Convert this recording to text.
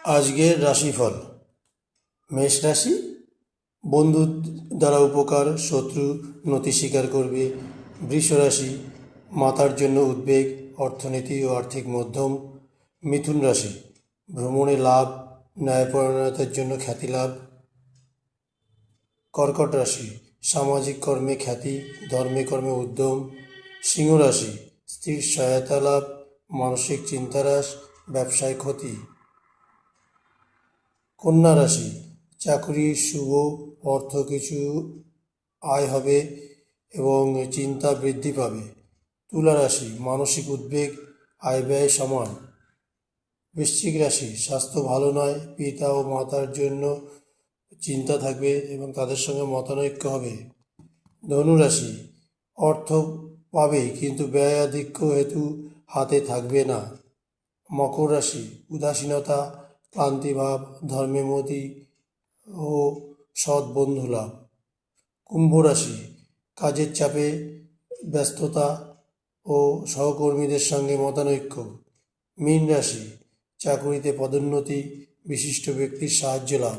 আজকের রাশিফল। মেষ রাশি, বন্ধুর দ্বারা উপকার, শত্রু নতি স্বীকার করবে। বৃষ রাশি, মাতার জন্য উদ্বেগ, অর্থনীতি ও আর্থিক মধ্যম। মিথুন রাশি, ভ্রমণে লাভ, ন্যায়পরায়ণতার জন্য খ্যাতি লাভ। কর্কট রাশি, সামাজিক কর্মে খ্যাতি, ধর্মে কর্মে উদ্যম। সিংহ রাশি, স্ত্রীর সহায়তা লাভ, মানসিক চিন্তাহ্রাস, ব্যবসায় ক্ষতি। কন্যা রাশি, চাকরি শুভ, অর্থ কিছু আয় হবে এবং চিন্তা বৃদ্ধি পাবে। তুলা রাশি, মানসিক উদ্বেগ, আয় ব্যয় সমান। বৃশ্চিক রাশি, স্বাস্থ্য ভালো নয়, পিতা ও মাতার জন্য চিন্তা থাকবে এবং তাদের সঙ্গে মতানৈক্য হবে। ধনু রাশি, অর্থ পাবে কিন্তু ব্যয় আধিক্য হেতু হাতে থাকবে না। মকর রাশি, উদাসীনতা, ক্লান্তিভাব, ধর্মে মতি ও সৎ বন্ধু লাভ। কুম্ভ রাশি, কাজের চাপে ব্যস্ততা ও সহকর্মীদের সঙ্গে মতানৈক্য। মীন রাশি, চাকুরিতে পদোন্নতি, বিশিষ্ট ব্যক্তির সাহায্য লাভ।